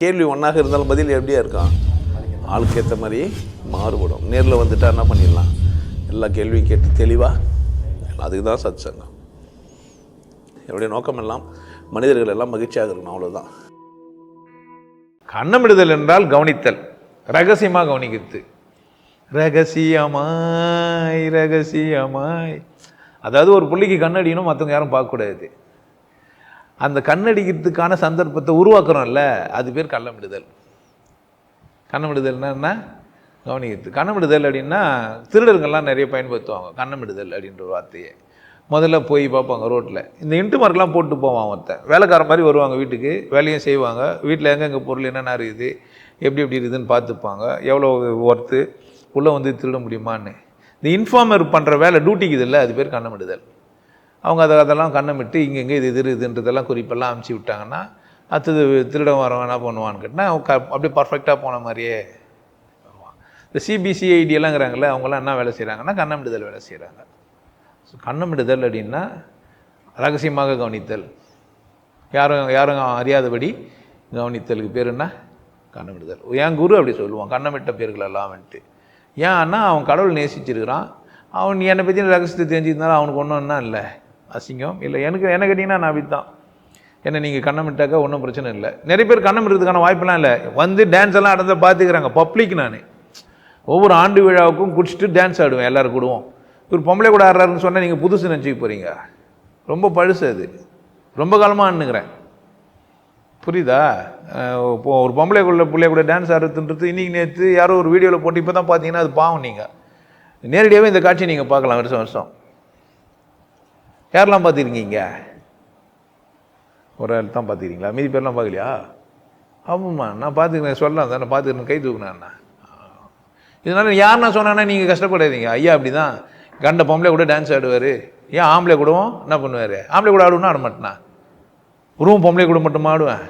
கேள்வி ஒன்றாக இருந்தாலும் பதில் எப்படியா இருக்கான், ஆளுக்கு ஏற்ற மாதிரி மாறுபடும். நேரில் வந்துட்டால் என்ன பண்ணிடலாம், எல்லா கேள்வியும் கேட்டு தெளிவாக. அதுக்கு தான் சத் சங்கம். என்னுடைய நோக்கம் எல்லாம் மனிதர்கள் எல்லாம் மகிழ்ச்சியாக இருக்கணும், அவ்வளோதான். கண்ணமிடுதல் என்றால் கவனித்தல், ரகசியமாக கவனிக்கிறது. ரகசியமாய் ரகசியமாய், அதாவது ஒரு புள்ளிக்கு கண்ணடிக்கணும், மற்றவங்க யாரும் பார்க்கக்கூடாது. அந்த கண்ணடிக்கிறதுக்கான சந்தர்ப்பத்தை உருவாக்குறோம்ல, அது பேர் கண்ணமிடுதல். கண்ணமிடுதல்னா என்ன, கவனிக்கிறது. கண்ணமிடுதல் அப்படின்னா திருடர்கள்லாம் நிறைய பயன்படுத்துவாங்க கண்ணமிடுதல் அப்படின்ற வார்த்தையை. முதல்ல போய் பார்ப்பாங்க ரோட்டில், இந்த இன்ட்டு மார்க்லாம் போட்டு போவான் ஒருத்தன், வேலைக்கார மாதிரி வருவாங்க வீட்டுக்கு, வேலையும் செய்வாங்க, வீட்டில் எங்கெங்கே பொருள் என்னென்ன இருக்குது, எப்படி எப்படி இருக்குதுன்னு பார்த்துப்பாங்க, எவ்வளோ ஒர்த்து, உள்ளே வந்து திருட முடியுமான்னு. இந்த இன்ஃபார்மர் பண்ணுற வேலை டியூட்டிக்கு இதில்லை, அது பேர் கண்ணமிடுதல். அவங்க அதெல்லாம் கண்ணமிட்டு இங்கெங்கே இது இதுன்றதெல்லாம் குறிப்பெல்லாம் அமுச்சு விட்டாங்கன்னா, அடுத்தது திருட வரவன் என்ன பண்ணுவான்னு கேட்டால் அப்படியே பர்ஃபெக்டாக போன மாதிரியே வருவான். இந்த சிபிசிஐடி எல்லாங்கிறாங்களே, அவங்களாம் என்ன வேலை செய்கிறாங்கன்னா கண்ணமிடுதல் வேலை செய்கிறாங்க. ஸோ கண்ணமிடுதல் அப்படின்னா ரகசியமாக கவனித்தல், யாரும் அறியாதபடி கவனித்தலுக்கு பேர் என்ன, கண்ணமிடுதல். என் குரு அப்படி சொல்லுவான், கண்ணமிட்ட பேர்கள் எல்லாம் வந்துட்டு. ஏன்னா அவன் கடவுள் நேசிச்சிருக்கிறான், அவன் என்னை பற்றி ரகசியத்தை தெரிஞ்சிருந்தாலும் அவனுக்கு ஒன்றும் இல்லை அசிங்கம் இல்லை. என்ன கேட்டிங்கன்னா நான் அப்படி தான், என்ன நீங்கள் கண்ணமிட்டாக்கா ஒன்றும் பிரச்சனை இல்லை. நிறைய பேர் கண்ணமிடுறதுக்கான வாய்ப்பெல்லாம் இல்லை, வந்து டான்ஸ் எல்லாம் ஆடுறத பார்த்துக்கிறாங்க. பப்ளிக் நான் ஒவ்வொரு ஆண்டு விழாவுக்கும் குடிச்சிட்டு டான்ஸ் ஆடுவேன் எல்லோரும் கூடுவோம். ஒரு பொம்பளை கூட ஆடுறாருன்னு சொன்னால் நீங்கள் புதுசு நினச்சிக்க போகிறீங்க, ரொம்ப பழுசு அது, ரொம்ப காலமாக ஆடுனுங்கிறேன், புரியுதா? இப்போது ஒரு பிள்ளைய கூட டான்ஸ் ஆடுறதுன்றது இன்றைக்கி நேற்று யாரோ ஒரு வீடியோவில் போட்டு இப்போ தான் பார்த்தீங்கன்னா அது பாவம். நீங்கள் நேரடியாகவே இந்த காட்சியை நீங்கள் பார்க்கலாம் வருஷம் வருஷம். யாரெல்லாம் பார்த்துருக்கீங்க? ஒரு ஆள் தான் பார்த்துக்கிறீங்களா, மீதி பேர்லாம் பார்க்கலையா? ஆமாம்மா நான் பார்த்துக்கிறேன், சொல்லலாம் தானே, பார்த்துக்கிறேன், கை தூக்குனேண்ணா. இதனால் யார் நான் சொன்னான்னா நீங்கள் கஷ்டப்படாதீங்க. ஐயா அப்படி தான் கண்ட பொம்பளை கூட டான்ஸ் ஆடுவார். ஏன் ஆம்பளை கூடவும் என்ன பண்ணுவார், ஆம்பளை கூட ஆடுவோன்னா ஆட மாட்டேனா, உருவம் பொம்பளை கூட மட்டும் ஆடுவேன்.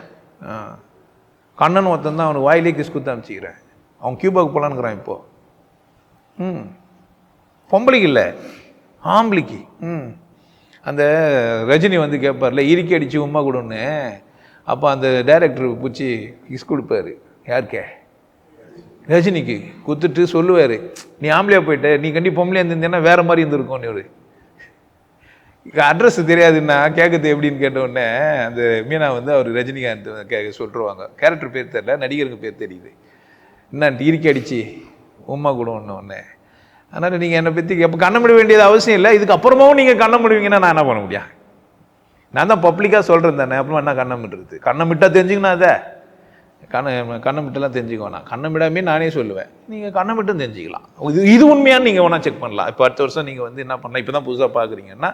கண்ணன் ஒருத்தன் தான், அவனுக்கு வாயிலே கிஸ் குத்து அனுப்பிச்சிக்கிறேன், அவன் கியூபாவுக்கு போகலான்னுக்குறான் இப்போது. பொம்பளைக்கு இல்லை ஆம்பளைக்கு. அந்த ரஜினி வந்து கேட்பார்ல, இறுக்கி அடித்து உமா கொடுன்னு, அப்போ அந்த டைரக்டர் பிடிச்சி கிஸ் கொடுப்பார். யாருக்கே? ரஜினிக்கு குத்துட்டு சொல்லுவார், நீ ஆம்பளையா போயிட்ட, நீ கண்டி பொம்பளையா இருந்திருந்தேன்னா வேறு மாதிரி இருந்திருக்கும். நீ ஒரு அட்ரஸ் தெரியாதுன்னா கேட்குறது எப்படின்னு கேட்டவுடனே அந்த மீனா வந்து அவர் ரஜினிகாந்த் சொல்லிடுவாங்க, கேரக்டர் பேர் தெரியல, நடிகருக்கு பேர் தெரியுது, என்ன இறுக்கி அடித்து உமா கொடுன்னு ஒன்று. அதனால் நீங்கள் என்னை பற்றி எப்போ கண்ணமிட வேண்டியது அவசியம் இல்லை. இதுக்கு அப்புறமாவும் நீங்கள் கண்ணமிடுவீங்கன்னா நான் என்ன பண்ண முடியும்? நான் தான் பப்ளிக்காக சொல்கிறேன் தானே, அப்புறமா என்ன கண்ணமிடுறது? கண்ணமிட்டா தெரிஞ்சுக்கணும், அதை கண்ணமிட்டெல்லாம் தெரிஞ்சுக்கோண்ணா, கண்ணமிடாமே நானே சொல்லுவேன், நீங்கள் கண்ணமிட்டும் தெரிஞ்சுக்கலாம். இது உண்மையானு நீங்கள் வேணால் செக் பண்ணலாம். இப்போ அடுத்த வருஷம் நீங்கள் வந்து என்ன பண்ணலாம், இப்போ தான் புதுசாக பார்க்குறீங்கன்னா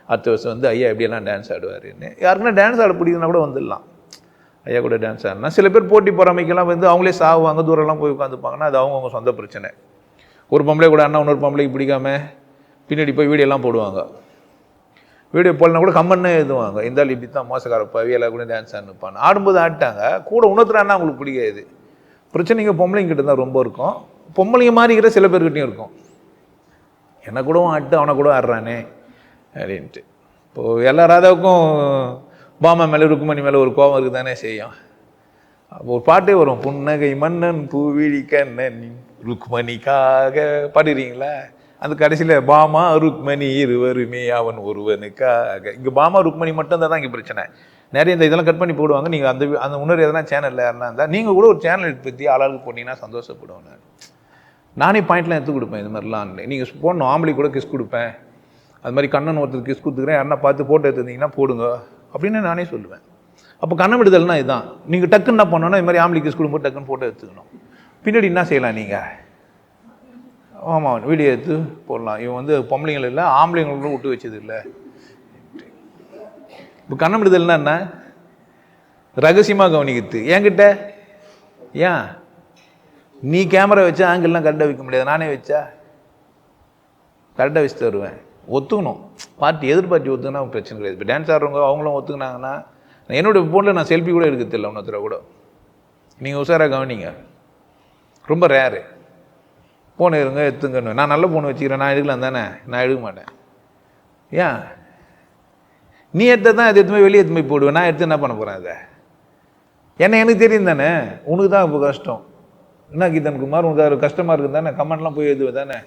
அடுத்த வருஷம் வந்து ஐயா எப்படியெல்லாம் டான்ஸ் ஆடுவாருன்னு, யாருக்குன்னா டான்ஸ் ஆட பிடிக்குதுன்னா கூட வந்துடலாம், ஐயா கூட டான்ஸ் ஆடினா. சில பேர் போட்டி பொறாமைக்கெல்லாம் வந்து அவங்களே சாகுவாங்க, தூரம்லாம் போய் உட்காந்துப்பாங்கன்னா அது அவங்கவுங்க சொந்த பிரச்சனை. ஒரு பொம்பளை கூட அண்ணா இன்னொரு பொம்பளைக்கு பிடிக்காம பின்னாடி போய் வீடியோலாம் போடுவாங்க, வீடியோ போடலனா கூட கம்மன்னு எழுதுவாங்க, இருந்தாலும் இப்படி தான் மோசக்காரப்பா வீட்டில் கூட டான்ஸ் ஆடுப்பான்னு. ஆடும்போது ஆட்டாங்க, கூட உணர்த்துறான்னா அவங்களுக்கு பிடிக்காது. பிரச்சனைங்க பொம்பளைங்கிட்ட தான் ரொம்ப இருக்கும், பொம்பளைங்க மாறிக்கிற சில பேர்கிட்டையும் இருக்கும். என்னை கூடவும் ஆட்டு அவனை கூட ஆடுறானே அப்படின்ட்டு. இப்போது எல்லா ராதாவுக்கும் பாமா மேலே ருக்குமணி மேலே ஒரு கோபம் இருக்குது தானே செய்யும். அப்போ ஒரு பாட்டே வரும், புன்னகை மன்னன் பூவிழி கண்ணன் ருக்மணிக்காக பாடுறீங்களா, அந்த கடைசியில் பாமா ருக்மணி இருவருமே அவன் ஒருவனுக்காக. இங்கே பாமா ருக்மணி மட்டும் தான் இங்கே பிரச்சனை. நிறைய இந்த இதெல்லாம் கட் பண்ணி போடுவாங்க. நீங்கள் அந்த முன்னாடி எதனா சேனலில் யாருனா இருந்தால் நீங்கள் கூட ஒரு சேனல் பற்றி ஆளாளுக்கு போட்டிங்கன்னா சந்தோஷப்படுவேன். நானே பாயிண்ட்லாம் எடுத்து கொடுப்பேன், இது மாதிரிலாம் நீங்கள் போடணும். ஆம்பளை கூட கிஸ் கொடுப்பேன், அது மாதிரி கண்ணன் ஒருத்தர் கிஸ் கொடுத்துக்கிறேன், யாருன்னா பார்த்து ஃபோட்டோ எடுத்துருந்தீங்கன்னா போடுங்க அப்படின்னு நானே சொல்லுவேன். அப்போ கண்ணமிடுதல்னா இதுதான். நீங்கள் டக்குன்னு என்ன பண்ணணும்னா இது மாதிரி ஆம்பளை கிஸ் கொடுக்கும்போது டக்குன்னு ஃபோட்டோ எடுத்துக்கணும். பின்னாடி என்ன செய்யலாம் நீங்கள், ஆமாம் வீடியோ எடுத்து போடலாம். இவன் வந்து பொம்பளைங்கள் இல்லை ஆம்பளைங்களும் விட்டு வச்சது இல்லை. இப்போ கண்ணமிடுதல்னா என்ன, ரகசியமாக கவனிக்கிறது. என்கிட்ட ஏன் நீ கேமரா வச்சா ஆங்கிள்லாம் கரெக்டாக வைக்க முடியாது, நானே வச்சா கரெக்டாக வச்சு தருவேன். ஒத்துக்கணும், பார்ட்டி எதிர்பார்ட்டி ஒத்துக்கினா பிரச்சனை கிடையாது. இப்போ டான்ஸ் ஆடுறவங்க அவங்களும் ஒத்துக்கினாங்கன்னா, என்னோடய ஃபோனில் நான் செல்ஃபி கூட எடுக்கிறது இல்லை ஒன்றரை கூட. நீங்கள் உஷாராக கவனிங்க, ரொம்ப ரேரு. ஃபோன் இருங்க எடுத்துங்கன்னு, நான் நல்ல ஃபோன் வச்சுக்கிறேன், நான் எடுக்கலாம் தானே, நான் எடுக்க மாட்டேன். ஏன் நீ எடுத்தால் தான் அது எடுத்துமே வெளியே எடுத்துமே போடுவேன், நான் எடுத்து என்ன பண்ண போகிறேன்? அதை ஏன்னா எனக்கு தெரியும் தானே, உனக்கு தான் இப்போ கஷ்டம். என்ன கீதன் குமார், உனக்கு அது கஷ்டமாக இருக்குது தானே, கமெண்ட்லாம் போய் எழுதுவே தானே.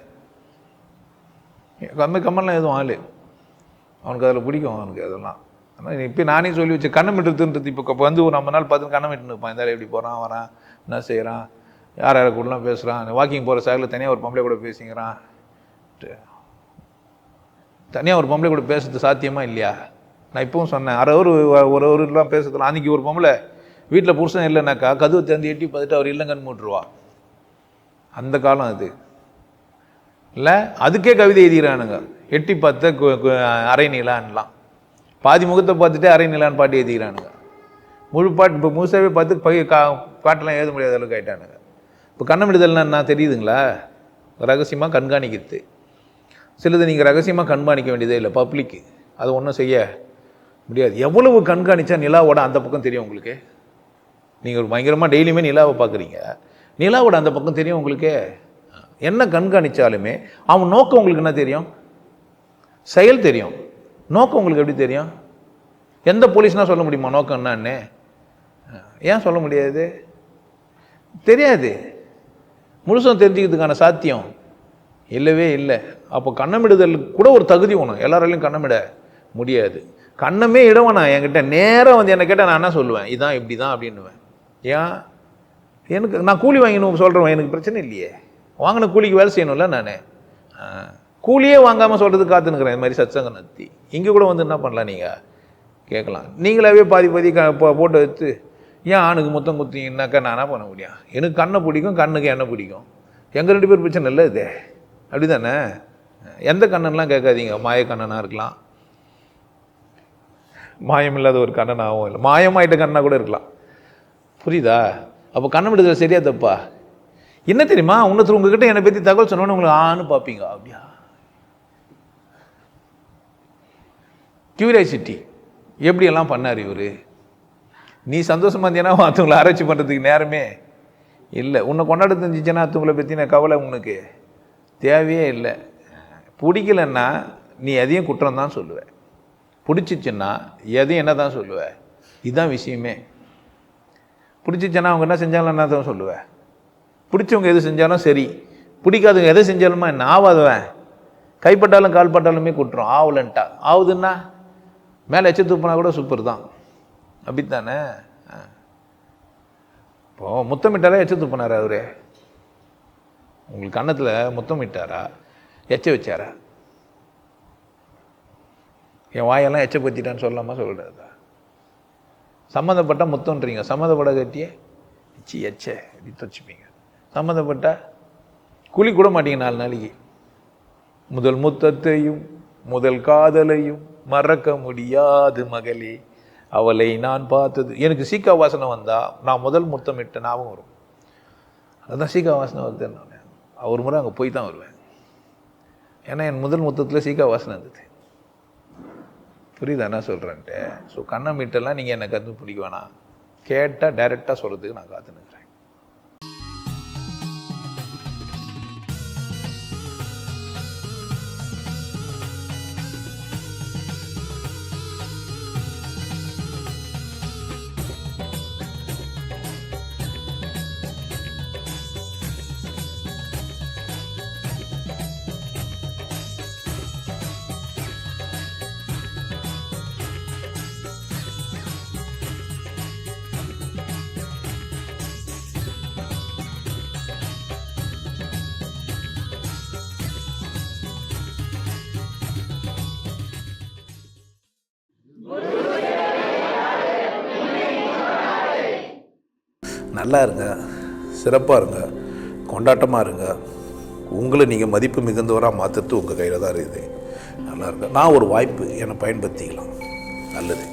அந்த கமெண்ட்லாம் எதுவும் ஆள் அவனுக்கு அதில் பிடிக்கும், அவனுக்கு அதெல்லாம். ஆனால் இப்போ நானே சொல்லி வச்சு கண்ணம் விட்டுறதுன்றது. இப்போ வந்து ஒரு 50 நாள் பார்த்து கண்ணம் விட்டுன்னு இருப்பான். இந்த எப்படி போகிறான் வரான், என்ன செய்கிறான், யார் யாரை கூடலாம் பேசுகிறான், வாக்கிங் போகிற சாகில் தனியாக ஒரு பொம்பளை கூட பேசிக்கிறான். தனியாக ஒரு பொம்பளை கூட பேசுறது சாத்தியமா இல்லையா? நான் இப்பவும் சொன்னேன், ஒரு ஊர்லாம் பேசுறதுலாம். அன்றைக்கி ஒரு பொம்பளை வீட்டில் புருஷன் இல்லைனாக்கா கதவை திறந்து எட்டி பார்த்துட்டு அவர் இல்லைங்கன்னு மூட்டுருவா. அந்த காலம் அது இல்லை. அதுக்கே கவிதை எழுதிக்கிறானுங்க. எட்டி பார்த்த அரை நிலான்லாம், பாதி முகத்தை பார்த்துட்டு அரை நிலான்னு பாட்டு எழுதிக்கிறானுங்க. முழு பாட்டு இப்போ முழுசாவே பார்த்து பாட்டெல்லாம் எழுத முடியாத அளவுக்கு ஆகிட்டானுங்க. இப்போ கண்ணமிடுதல்னா என்ன தெரியுதுங்களா? ரகசியமாக கண்காணிக்கிறது. சிலது நீங்கள் ரகசியமாக கண்காணிக்க வேண்டியதே இல்லை, பப்ளிக்கு. அது ஒன்றும் செய்ய முடியாது. எவ்வளவு கண்காணித்தா நிலாவோட அந்த பக்கம் தெரியும் உங்களுக்கு. நீங்கள் ஒரு பயங்கரமாக டெய்லியுமே நிலாவை பார்க்குறீங்க, நிலாவோட அந்த பக்கம் தெரியும் உங்களுக்கு. என்ன கண்காணித்தாலுமே அவன் நோக்கம் உங்களுக்கு என்ன தெரியும்? செயல் தெரியும். நோக்கம் உங்களுக்கு எப்படி தெரியும்? எந்த போலீஸ்னால் சொல்ல முடியுமா நோக்கம் என்னன்னு? ஏன் சொல்ல முடியாது? தெரியாது. முழுசும் தெரிஞ்சுக்கிறதுக்கான சாத்தியம் இல்லவே இல்லை. அப்போ கண்ணமிடுதல் கூட ஒரு தகுதி ஒன்று. எல்லாராலையும் கண்ணமிட முடியாது. கண்ணமே இடவனா என்கிட்ட நேராக வந்து என்னை கேட்டால் நான் என்ன சொல்லுவேன்? இதான் இப்படி தான் அப்படின்னுவேன். ஏன்? எனக்கு நான் கூலி வாங்கினு சொல்கிறேன், எனக்கு பிரச்சனை இல்லையே. வாங்கின கூலிக்கு வேலை செய்யணும்ல. நான் கூலியே வாங்காமல் சொல்கிறதுக்கு காத்துனுக்கிறேன். இது மாதிரி சத்சங்கம் நடத்தி இங்கே கூட வந்து என்ன பண்ணலாம், நீங்கள் கேட்கலாம். நீங்களாவே பாதி போட்டு வச்சு ஏன் ஆணுக்கு மொத்தம் குத்திங்கன்னாக்கா நான் என்ன பண்ண முடியும்? எனக்கு கண்ணை பிடிக்கும், கண்ணுக்கு என்ன பிடிக்கும். எங்கள் 2 பேர் பிரச்சனை இல்லை இது. அப்படி தானே? எந்த கண்ணன்லாம் கேட்காதீங்க. மாய கண்ணனாக இருக்கலாம், மாயம் இல்லாத ஒரு கண்ணனாகவும் இல்லை, மாயமாயிட்ட கண்ணனாக கூட இருக்கலாம். புரியுதா? அப்போ கண்ணை விடுதல் சரியா தப்பா? என்ன தெரியுமா, இன்னொருத்தர் உங்ககிட்ட என்னை பற்றி தகவல் சொன்னோன்னு உங்களுக்கு ஆன்னு பார்ப்பீங்க. அப்படியா? கியூரியாசிட்டி எப்படியெல்லாம் பண்ணார் இவர். நீ சந்தோஷமாக இருந்தீங்கன்னா மற்றவங்களை ஆராய்ச்சி பண்ணுறதுக்கு நேரமே இல்லை. உன்னை கொண்டாட தெரிஞ்சிச்சுன்னா மற்றவங்களை பற்றின கவலை உனக்கு தேவையே இல்லை. பிடிக்கலன்னா நீ எதையும் குற்றம் தான் சொல்லுவேன், பிடிச்சிச்சுன்னா எதையும் என்ன தான் சொல்லுவேன். இதுதான் விஷயமே. பிடிச்சிச்சுன்னா அவங்க என்ன செஞ்சாலும் என்ன தான் சொல்லுவேன். பிடிச்சவங்க எது செஞ்சாலும் சரி, பிடிக்காதவங்க எதை செஞ்சாலுமா என்ன ஆகாதவன். கைப்பட்டாலும் கால் பட்டாலுமே குற்றம். ஆகலன்ட்டா ஆகுதுன்னா மேலே எச்ச தூப்பினா கூட சூப்பர் தான். அப்படித்தானே? இப்போ முத்தமிட்டாரா எச்ச தூப்பினாரா அவரு? உங்களுக்கு கன்னத்தில் முத்தமிட்டாரா எச்ச வச்சாரா? என் வாயெல்லாம் எச்ச பற்றிட்டான்னு சொல்லாமா சொல்கிறாதா? சம்மந்தப்பட்டால் முத்தம்ன்றீங்க, சம்மந்தப்பட கட்டியே எச்ச இப்படி தச்சுப்பீங்க. சம்மந்தப்பட்டா குழி கூட மாட்டீங்க 4 நாளைக்கு. முதல் முத்தத்தையும் முதல் காதலையும் மறக்க முடியாது மகளே, அவளை நான் பார்த்தது. எனக்கு சீக்கா வாசனை வந்தால் நான் முதல் முத்தமிட்ட ஞாபகம் வரும். அதுதான் சீக்கா வாசனை வருது. நான் ஒரு முறை அங்கே போய் தான் வருவேன். ஏன்னா என் முதல் முத்தத்தில் சீக்கா வாசனை இருந்தது. புரியுதா என்ன சொல்கிறேன்ட்டு? ஸோ கண்ணமிட்டெல்லாம் நீங்கள் என்னை கற்று பிடிக்க வேணாம். கேட்டால் டைரெக்டாக சொல்கிறதுக்கு நான் காத்துனுக்கிறேன். நல்லா இருங்க, சிறப்பாக இருங்க, கொண்டாட்டமாக இருங்க. உங்களை நீங்கள் மதிப்பு மிகுந்தவராக மாற்றுறது உங்கள் கையில் தான் இருக்குது. நல்லா இருங்க. நான் ஒரு வாய்ப்பு என்னை பயன்படுத்திக்கலாம். நல்லது.